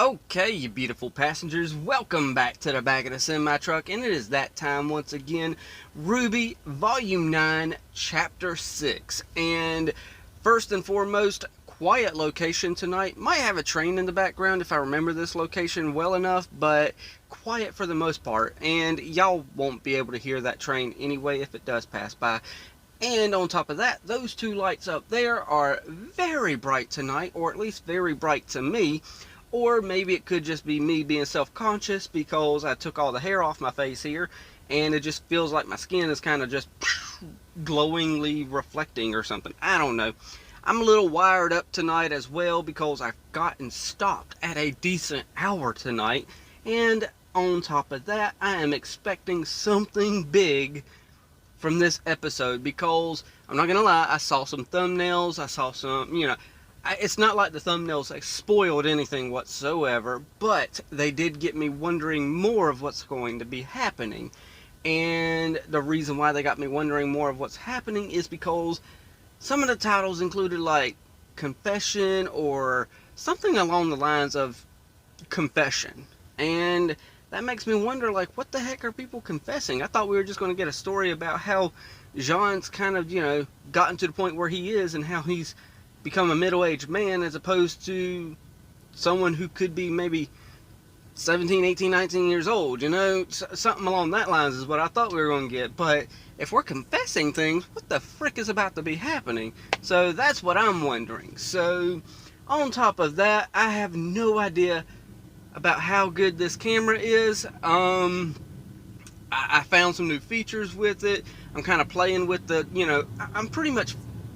Okay, you beautiful passengers, welcome back to the back of the semi-truck, and it is that time once again, RWBY Volume 9, Chapter 6, and first and foremost, quiet location tonight. Might have a train in the background if I remember this location well enough, but quiet for the most part, and y'all won't be able to hear that train anyway if it does pass by. And on top of that, those two lights up there are very bright tonight, or at least very bright to me. Or maybe it could just be me being self-conscious because I took all the hair off my face here and it just feels like my skin is kind of just glowingly reflecting or something. I don't know. I'm a little wired up tonight as well because I've gotten stopped at a decent hour tonight. And on top of that, I am expecting something big from this episode because I'm not going to lie, I saw some thumbnails, I saw some, it's not like the thumbnails spoiled anything whatsoever, but they did get me wondering more of what's going to be happening. And the reason why they got me wondering more of what's happening is because some of the titles included like confession or something along the lines of confession. And that makes me wonder, like, what the heck are people confessing? I thought we were just going to get a story about how Jean's kind of, gotten to the point where he is and how he's become a middle-aged man as opposed to someone who could be maybe 17, 18, 19 years old, something along that lines is what I thought we were going to get. But if we're confessing things, what the frick is about to be happening? So that's what I'm wondering. So on top of that, I have no idea about how good this camera is. I found some new features with it. I'm kind of playing with the, I'm pretty much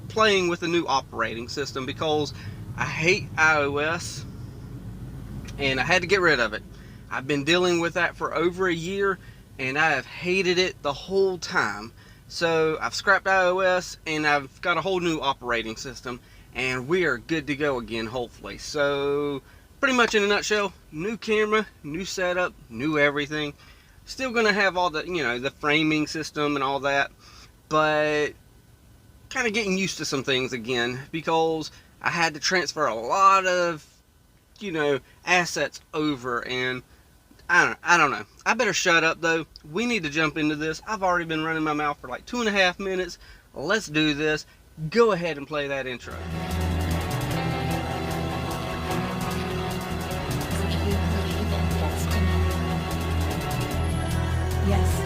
playing with a new operating system because I hate iOS and I had to get rid of it. I've been dealing with that for over a year and I have hated it the whole time. So I've scrapped iOS and I've got a whole new operating system and we are good to go again, hopefully. So pretty much in a nutshell, new camera, new setup, new everything. Still gonna have all the, the framing system and all that, but kind of getting used to some things again because I had to transfer a lot of, assets over, and I don't know. I better shut up though. We need to jump into this. I've already been running my mouth for like 2.5 minutes. Let's do this. Go ahead and play that intro. Yes.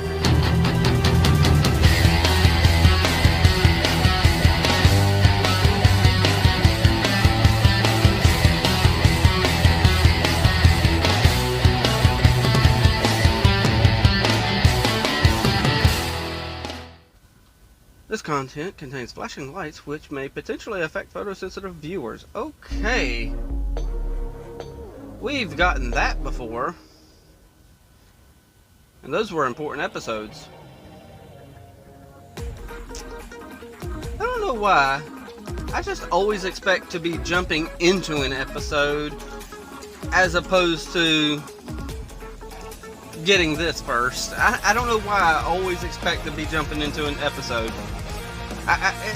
This content contains flashing lights which may potentially affect photosensitive viewers. Okay. We've gotten that before. And those were important episodes. I don't know why. I just always expect to be jumping into an episode as opposed to getting this first. I don't know why I always expect to be jumping into an episode.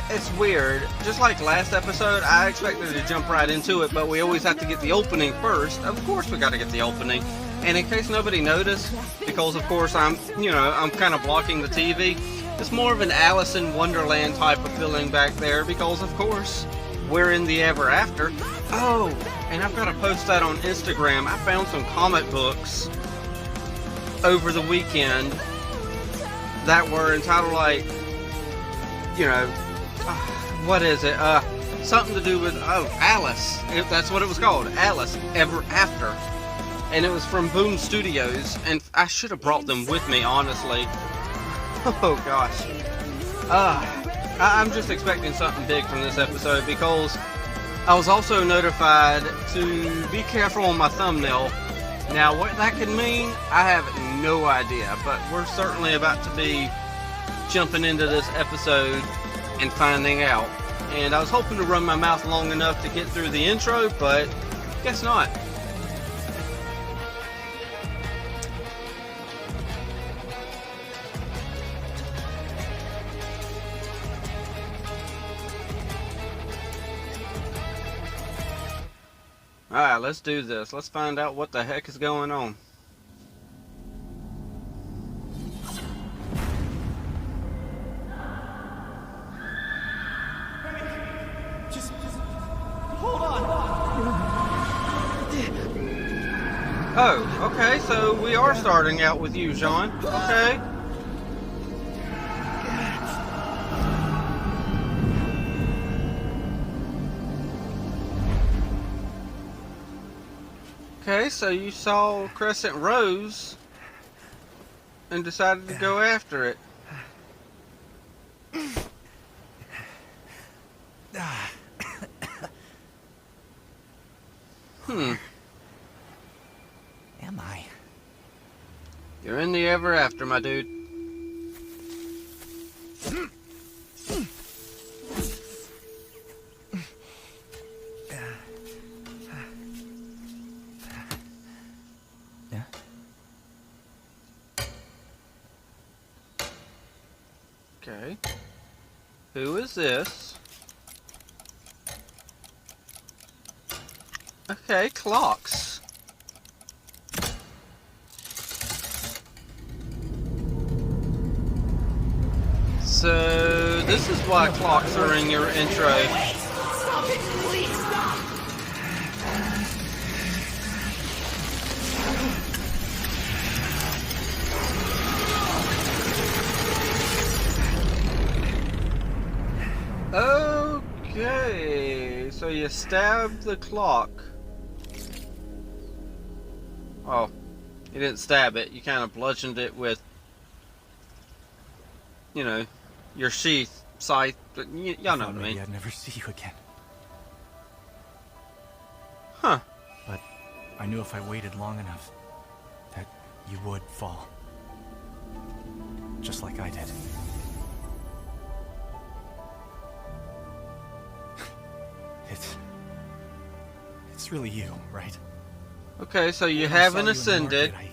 It's weird. Just like last episode, I expected to jump right into it, but we always have to get the opening first. Of course we got to get the opening. And in case nobody noticed, because of course I'm kind of blocking the TV, it's more of an Alice in Wonderland type of feeling back there because of course we're in the ever after. Oh, and I've got to post that on Instagram. I found some comic books over the weekend that were entitled like, what is it? Something to do with, Alice. That's what it was called. Alice Ever After. And it was from Boom Studios, and I should have brought them with me, honestly. Oh gosh. I'm just expecting something big from this episode because I was also notified to be careful on my thumbnail. Now what that could mean, I have no idea, but we're certainly about to be jumping into this episode and finding out. And I was hoping to run my mouth long enough to get through the intro, but guess not. Alright, let's do this. Let's find out what the heck is going on. Just hold on. Oh, okay, so we are starting out with you, Jean. Okay. Okay, so you saw Crescent Rose and decided to go after it. Am I? You're in the ever after, my dude. Yeah. Okay. Who is this? Okay, clocks. So, this is why clocks are in your intro. Stop it! Please stop! Okay, so you stabbed the clock. Oh, you didn't stab it. You kind of bludgeoned it with, you know, your sheath, scythe. But y'all know what I mean. I'd never see you again. Huh. But I knew if I waited long enough, that you would fall. Just like I did. It's really you, right? Okay, so you When I haven't saw you in the ascended, market,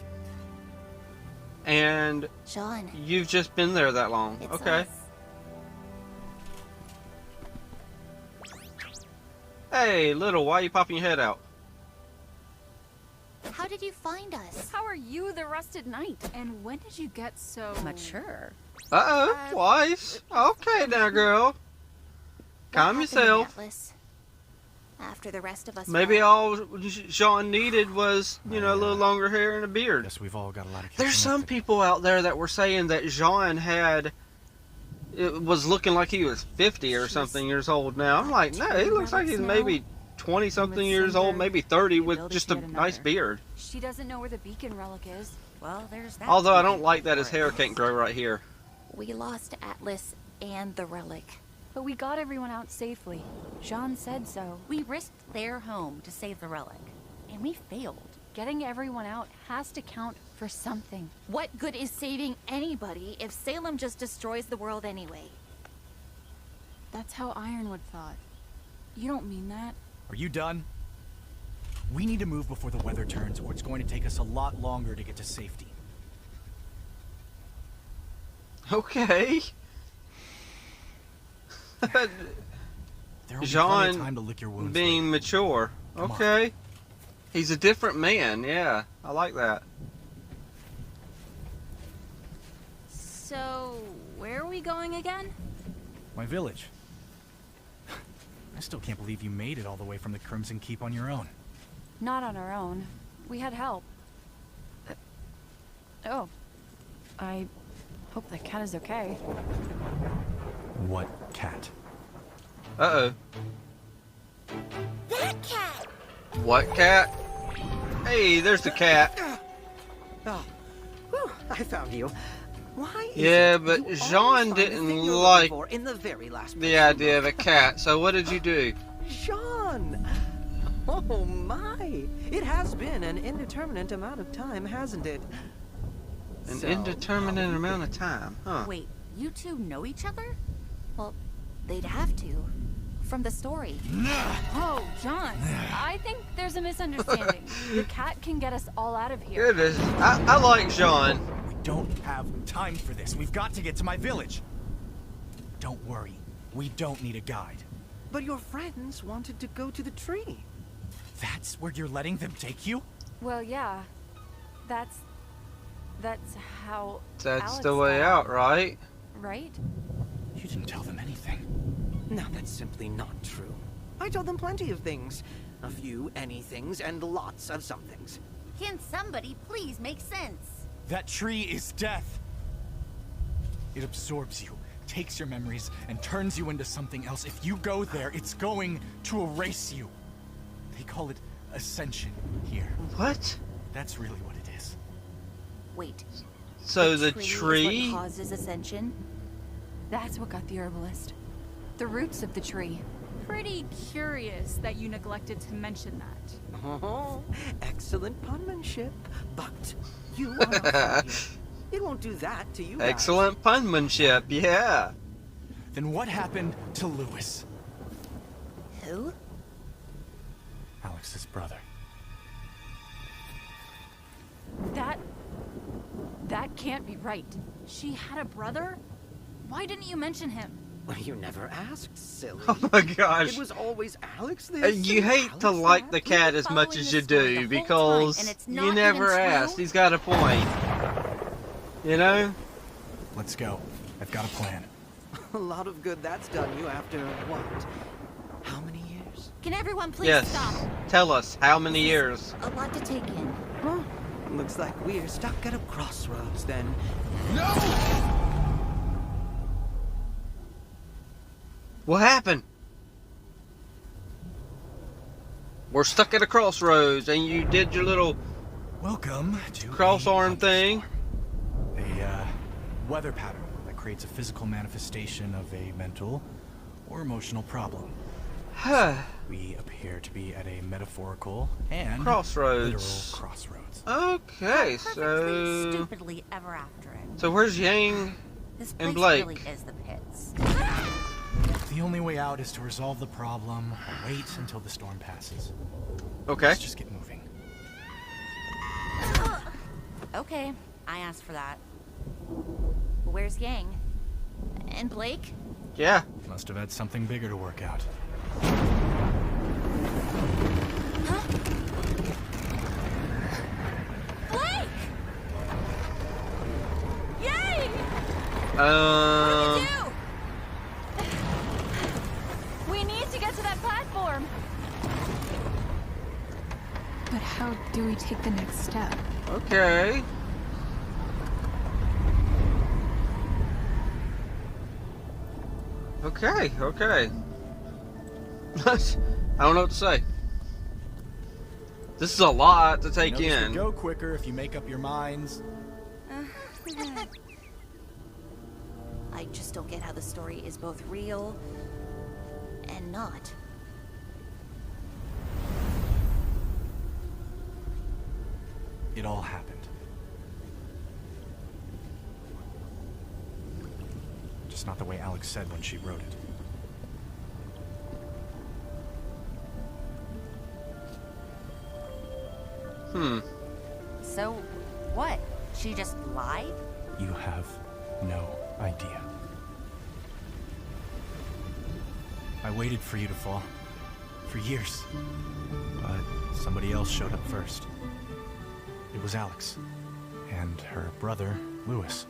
and Sean, you've just been there that long. it's Okay. us. Hey, little, why are you popping your head out? How did you find us? How are you the rusted knight? And when did you get so Mature. Uh-oh, twice. Okay now, girl. Calm What happened in yourself. Atlas? After the rest of us Maybe fell? all Jean needed was, you know, a little longer hair and a beard. Guess we've all got a lot of There's catching up some to do. people out there that were saying that Jean it was looking like he was 50 or something years old now. I'm like, no, he looks like he's maybe 20 something years old, maybe 30 with just a nice beard. She doesn't know where the beacon relic is. Well, there's that. Although I to don't be like that his for hair it. can't grow right here. We lost Atlas and the relic. But we got everyone out safely. Jean said so. We risked their home to save the relic, and we failed. Getting everyone out has to count for something. What good is saving anybody if Salem just destroys the world anyway? That's how Ironwood thought. You don't mean that. Are you done? We need to move before the weather turns, or it's going to take us a lot longer to get to safety. Okay. There will be plenty Jean of time to lick your wounds being later. mature. Come on. Okay. He's a different man, yeah. I like that. So, where are we going again? My village. I still can't believe you made it all the way from the Crimson Keep on your own. Not on our own. We had help. Oh. I hope the cat is okay. What cat? Uh-oh. That cat! What cat? Hey, there's the cat. Oh, whew, I found you. Why? is Yeah, it but you always Jean find the didn't thing you're like looking for in the very last the place idea you of a look? cat. So what did you do? Sean! Oh my! It has been an indeterminate amount of time, hasn't it? An So, indeterminate how amount of time, huh? Wait, you two know each other? Well, they'd have to. From the story. Oh, John. I think there's a misunderstanding. The cat can get us all out of here. Goodness, I like Jean. We don't have time for this. We've got to get to my village. Don't worry. We don't need a guide. But your friends wanted to go to the tree. That's where you're letting them take you? Well, yeah. That's how That's Alex the way got out, right? right? You didn't tell them anything. No, that's simply not true. I told them plenty of things. A few anythings and lots of somethings. Can somebody please make sense? That tree is death. It absorbs you, takes your memories, and turns you into something else. If you go there, it's going to erase you. They call it ascension here. What? That's really what it is. Wait. So the Is tree? what causes ascension? That's what got the herbalist. The roots of the tree. Pretty curious that you neglected to mention that. Oh, excellent penmanship. But you are not from here. It won't do that to you guys. Excellent penmanship, yeah. Then what happened to Lewis? Who? Alex's brother. That can't be right. She had a brother? Why didn't you mention him? Well, you never asked, silly. Oh my gosh. It was always Alex this. You and hate to Alex like that. the cat as much following as this you story do the whole because time, and it's you not never even true? asked. He's got a point. You know? Let's go. I've got a plan. A lot of good that's done you after what? How many years? Can everyone please Yes. stop? Tell us, how many years? A lot to take in. Well, looks like we're stuck at a crossroads then. What happened? We're stuck at a crossroads and you did your little Welcome to cross a arm thing. A weather pattern that creates a physical manifestation of a mental or emotional problem. Huh. We appear to be at a metaphorical and Crossroads. literal crossroads. Okay, Perfectly so stupidly ever after it. so where's Yang? This and place Blake. really is the pits. The only way out is to resolve the problem or wait until the storm passes. Okay. Let's just get moving. Okay, I asked for that. Where's Yang? And Blake? Yeah. Must have had something bigger to work out. Blake! Yay! Um. We need to get to that platform. But how do we take the next step? Okay. Okay. Okay. I don't know what to say. This is a lot to take This would in. go quicker if you make up your minds. I just don't get how the story is both real and not. It all happened. Just not the way Alex said when she wrote it. So, what? She just lied? You have no idea. I waited for you to fall. For years. But somebody else showed up first. It was Alex. And her brother, Lewis.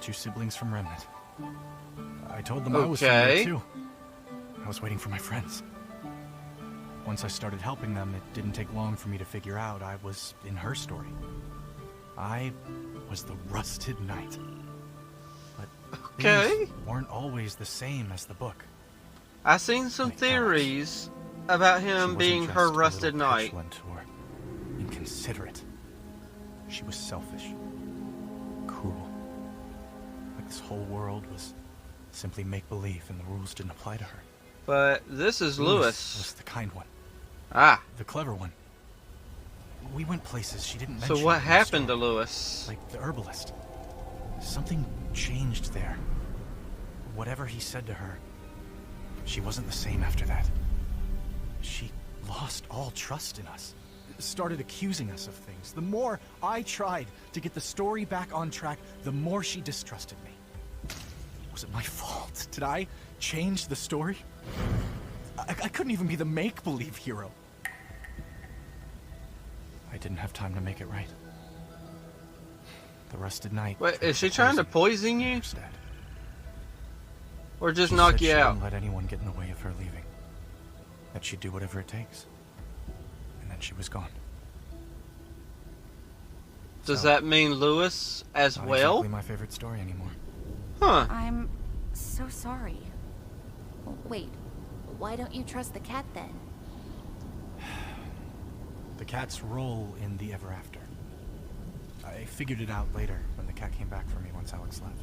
2 siblings from Remnant. I told them I was from there Okay. too. I was waiting for my friends. Once I started helping them, it didn't take long for me to figure out I was in her story. I was the rusted knight. But Okay. things weren't always the same as the book. I seen some Like Alex. theories about She him wasn't being just her a little rusted knight. petulant or inconsiderate. She was selfish, cruel. Like this whole world was simply make-believe and the rules didn't apply to her. But this is was Lewis. the kind one, Ah. the clever one. We went places she didn't mention. So what in the happened to story. Lewis? Like the herbalist. Something changed there. Whatever he said to her, she wasn't the same after that. She lost all trust in us. Started accusing us of things. The more I tried to get the story back on track, the more she distrusted me. Was it my fault? Did I change the story? I couldn't even be the make-believe hero. I didn't have time to make it right. The rusted night. Wait, is she trying to poison you? Instead. Or just She knock said you she out? wouldn't let anyone get in the way of her leaving. That she'd do whatever it takes. And then she was gone. Does So, that mean Lewis as not well? exactly my favorite story anymore. Huh. I'm so sorry. Wait, why don't you trust the cat then? The cat's role in the ever after. I figured it out later when the cat came back for me once Alex left.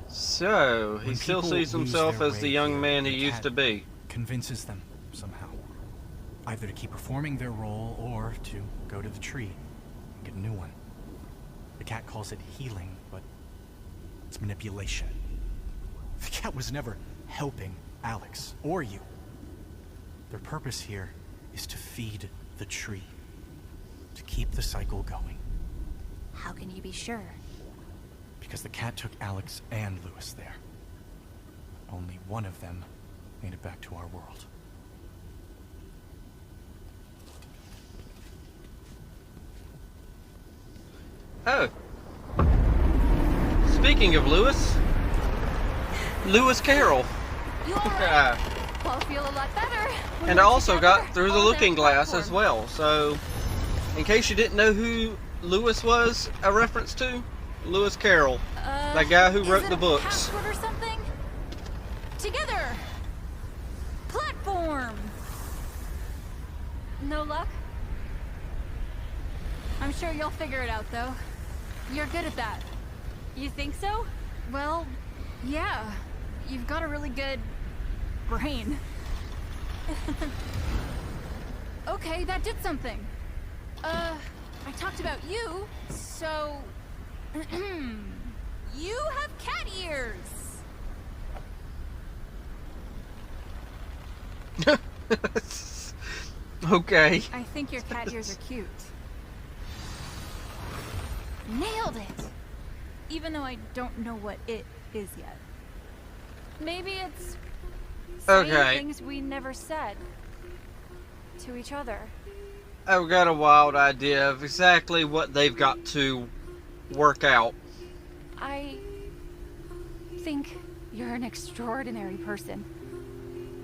So, he When still people sees lose himself their as the way young here, man he the used cat to be. Convinces them somehow. Either to keep performing their role or to go to the tree and get a new one. The cat calls it healing, but it's manipulation. The cat was never helping Alex or you. Their purpose here is to feed the tree. To keep the cycle going. How can you be sure? Because the cat took Alex and Lewis there. Only one of them made it back to our world. Oh. Speaking of Lewis Carroll. You alright? I'll feel a lot better. when And I we're also together got through the on looking that glass as platform. well. So, in case you didn't know who Lewis was a reference to, Lewis Carroll. That guy who Is wrote it the a books. password or something? Together. Platform. No luck? I'm sure you'll figure it out, though. You're good at that. You think so? Well, yeah. You've got a really good brain. Okay, that did something. I talked about you, so... You have cat ears! Okay. I think your cat ears are cute. Nailed it! Even though I don't know what it is yet. Maybe it's saying Okay. things we never said to each other. I've got a wild idea of exactly what they've got to work out. I think you're an extraordinary person.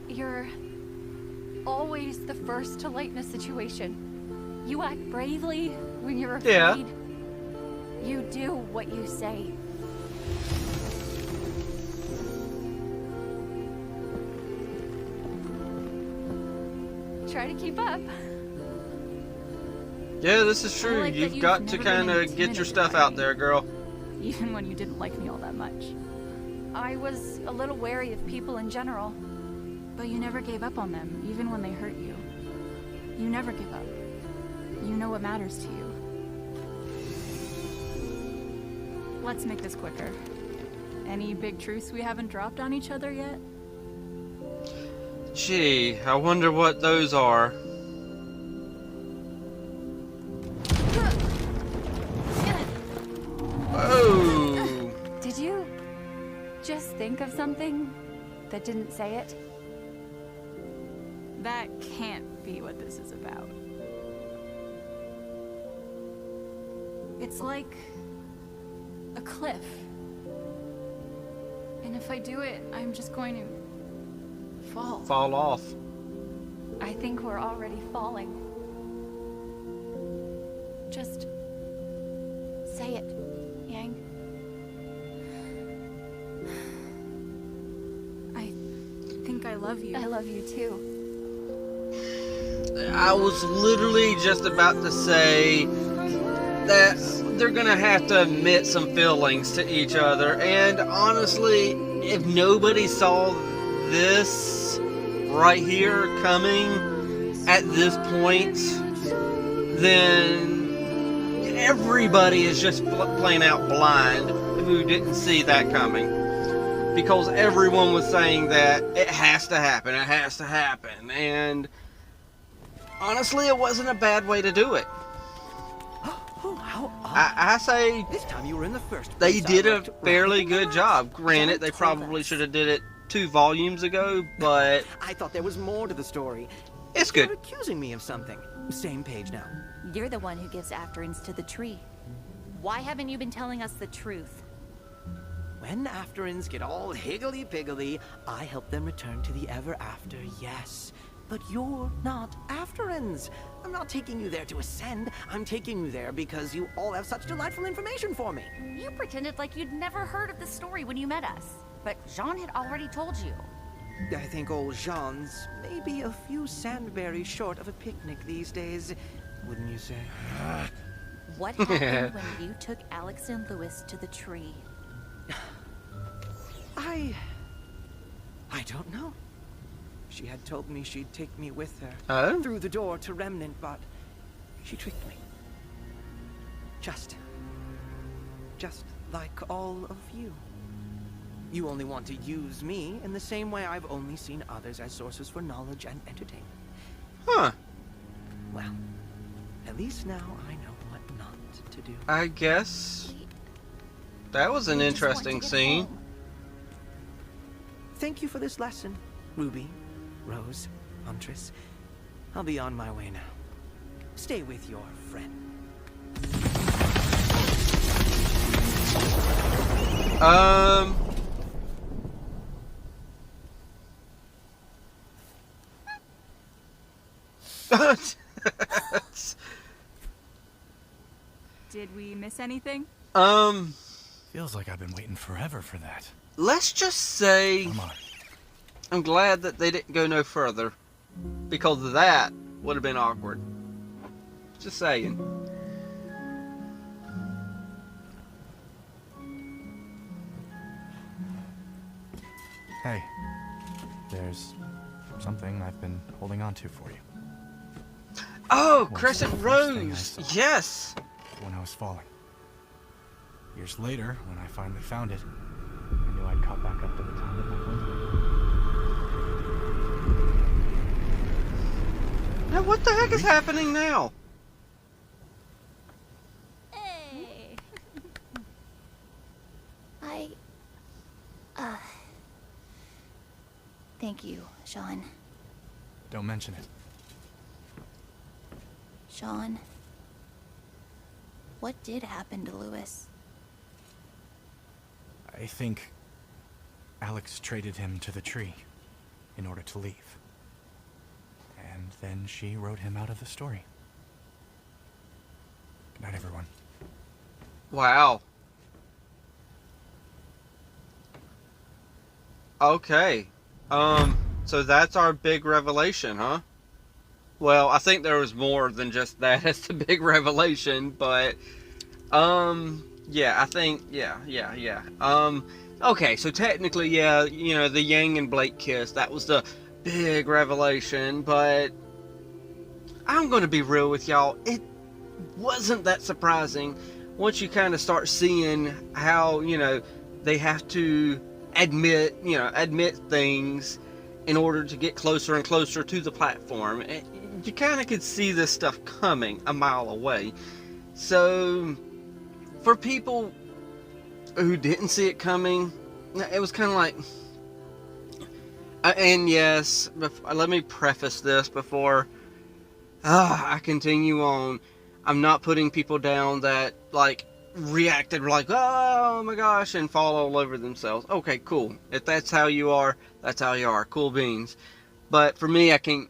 You're always the first to lighten a situation. You act bravely when you're afraid. Yeah. You do what you say. Try to keep up. Yeah, this is I true. like that You've you've got to never been kind of get your intimidated stuff by out me. there, girl. Even when you didn't like me all that much. I was a little wary of people in general, but you never gave up on them, even when they hurt you. You never give up. You know what matters to you. Let's make this quicker. Any big truths we haven't dropped on each other yet? Gee, I wonder what those are. Oh! Did you just think of something that didn't say it? That can't be what this is about. It's like a cliff. And if I do it, I'm just going to fall. Fall off. I think we're already falling. Just say it, Yang. I think I love you. I love you too. I was literally just about to say that they're gonna have to admit some feelings to each other, and honestly, if nobody saw this right here coming at this point, then everybody is just playing out blind who didn't see that coming. Because everyone was saying that it has to happen, and honestly, it wasn't a bad way to do it. Oh, how odd. I say This time you were in the first they place. did I a looked right fairly in the good eyes. job. Granted, Don't they tell probably us. should have did it 2 volumes ago, but I thought there was more to the story. It's You're good. accusing me of something. Same page now. You're the one who gives afterends to the tree. Why haven't you been telling us the truth? When afterins get all higgledy-piggledy, I help them return to the ever after, yes. But you're not afterins. I'm not taking you there to ascend. I'm taking you there because you all have such delightful information for me. You pretended like you'd never heard of the story when you met us. But Jean had already told you. I think old Jean's maybe a few sandberries short of a picnic these days. Wouldn't you say? What happened when you took Alex and Lewis to the tree? I don't know. She had told me she'd take me with her Oh? through the door to Remnant, but she tricked me. Just like all of you. You only want to use me in the same way I've only seen others as sources for knowledge and entertainment. Huh. Well, at least now I know what not to do. I guess that was an We just want interesting to get scene. home. Thank you for this lesson, Ruby, Rose, Huntress. I'll be on my way now. Stay with your friend. Did we miss anything? Feels like I've been waiting forever for that. Let's just say Come on. I'm glad that they didn't go no further, because that would have been awkward. Just saying. Hey, there's something I've been holding on to for you Oh, What's Crescent the first thing I Rose. saw? Yes. when I was falling. Years later, when I finally found it, I knew I'd caught back up to the time of my dwindling. Now what the heck is happening now? Hey. Thank you, Sean. Don't mention it. Sean, what did happen to Lewis? I think Alex traded him to the tree in order to leave. And then she wrote him out of the story. Good night, everyone. Wow. Okay. So that's our big revelation, huh? Well, I think there was more than just that as the big revelation, but, yeah, I think, yeah. Okay, so technically, yeah, you know, the Yang and Blake kiss, that was the big revelation, but I'm gonna be real with y'all, it wasn't that surprising once you kind of start seeing how, you know, they have to admit things in order to get closer and closer to the platform. You kind of could see this stuff coming a mile away. So, for people who didn't see it coming, it was kind of like... and yes, let me preface this before I continue on. I'm not putting people down that, like, reacted like, oh my gosh, and fall all over themselves. Okay, cool. If that's how you are, that's how you are. Cool beans. But for me, I can't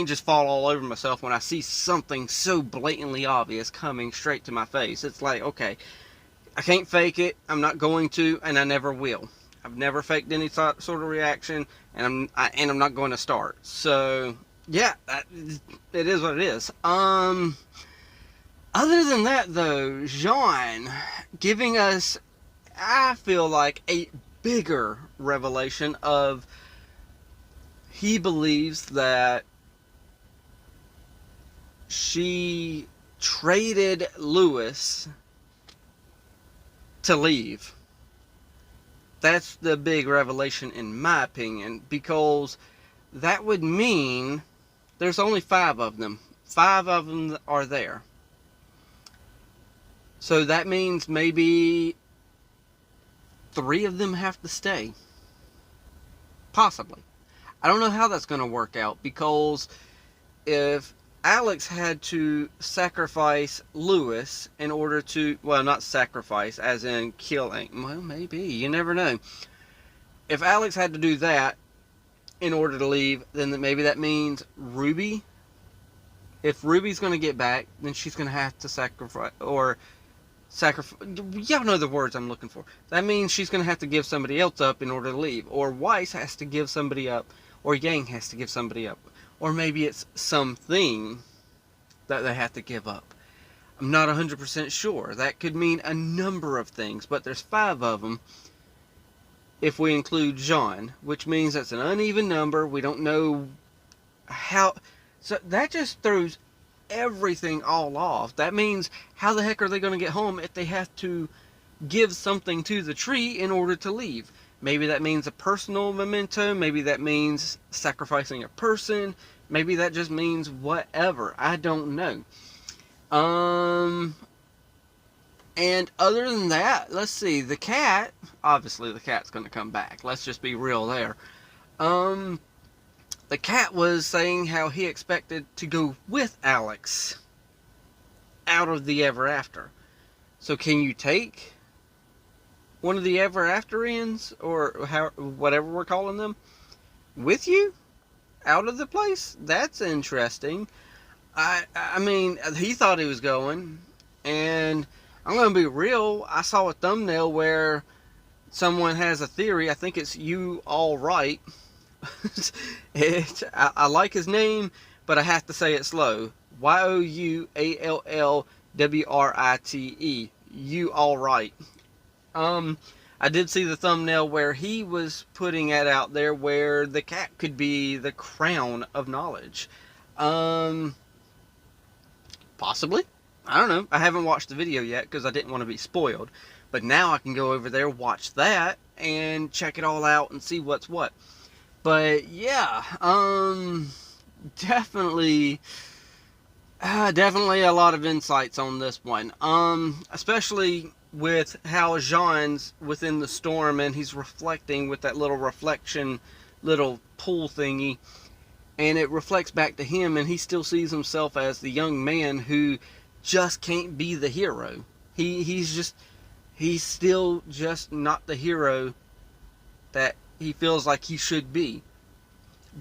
just fall all over myself when I see something so blatantly obvious coming straight to my face. It's like, okay, I can't fake it. I'm not going to, and I never will. I've never faked any sort of reaction, and I'm not going to start. So, yeah, it is what it is. Other than that, though, Jean giving us, I feel like, a bigger revelation of he believes that she traded Lewis to leave. That's the big revelation in my opinion, because that would mean there's only 5 of them. 5 of them are there. So that means maybe 3 of them have to stay. Possibly. I don't know how that's going to work out, because if Alex had to sacrifice Lewis in order to, well, not sacrifice as in killing, well, maybe, you never know. If Alex had to do that in order to leave, then maybe that means Ruby. If Ruby's going to get back, then she's going to have to sacrifice, y'all know the words I'm looking for. That means she's going to have to give somebody else up in order to leave. Or Weiss has to give somebody up. Or Yang has to give somebody up. Or maybe it's something that they have to give up. I'm not 100% sure. That could mean a number of things. But there's 5 of them if we include Jean. Which means that's an uneven number. We don't know how. So that just throws everything all off. That means, how the heck are they going to get home if they have to give something to the tree in order to leave? Maybe that means a personal memento. Maybe that means sacrificing a person. Maybe that just means whatever. I don't know. And other than that, let's see. The cat, obviously the cat's going to come back. Let's just be real there. The cat was saying how he expected to go with Alex out of the Ever After. So can you take one of the Ever Afterians, or whatever we're calling them, with you out of the place? That's interesting. I mean, he thought he was going, and I'm going to be real. I saw a thumbnail where someone has a theory. I think it's You All Right. I like his name, but I have to say it slow. YOUALLWRITE. You All Right. I did see the thumbnail where he was putting it out there where the cat could be the crown of knowledge. Possibly. I don't know. I haven't watched the video yet because I didn't want to be spoiled. But now I can go over there, watch that, and check it all out and see what's what. But yeah, definitely a lot of insights on this one. Especially with how Jean's within the storm and he's reflecting with that little reflection, little pool thingy, and it reflects back to him, and he still sees himself as the young man who just can't be the hero. He's still just not the hero that he feels like he should be.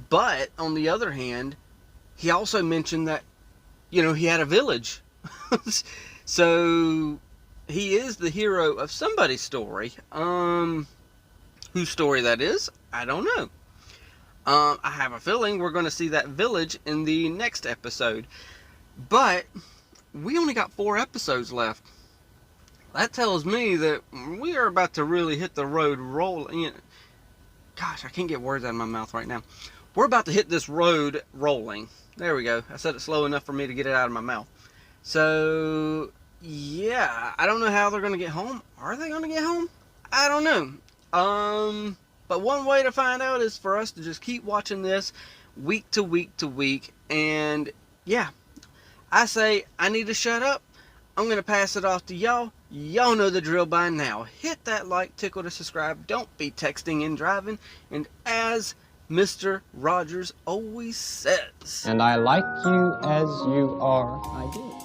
But on the other hand, he also mentioned that, you know, he had a village. So he is the hero of somebody's story. Whose story that is, I don't know. I have a feeling we're going to see that village in the next episode. But we only got 4 episodes left. That tells me that we are about to really hit the road rolling. Gosh, I can't get words out of my mouth right now. We're about to hit this road rolling. There we go. I said it slow enough for me to get it out of my mouth. So, yeah. I don't know how they're going to get home. Are they going to get home? I don't know. But one way to find out is for us to just keep watching this week to week to week. And, yeah. I say I need to shut up. I'm going to pass it off to y'all. Y'all know the drill by now. Hit that like, tickle to subscribe. Don't be texting and driving. And as Mr. Rogers always says, and I like you as you are, I do.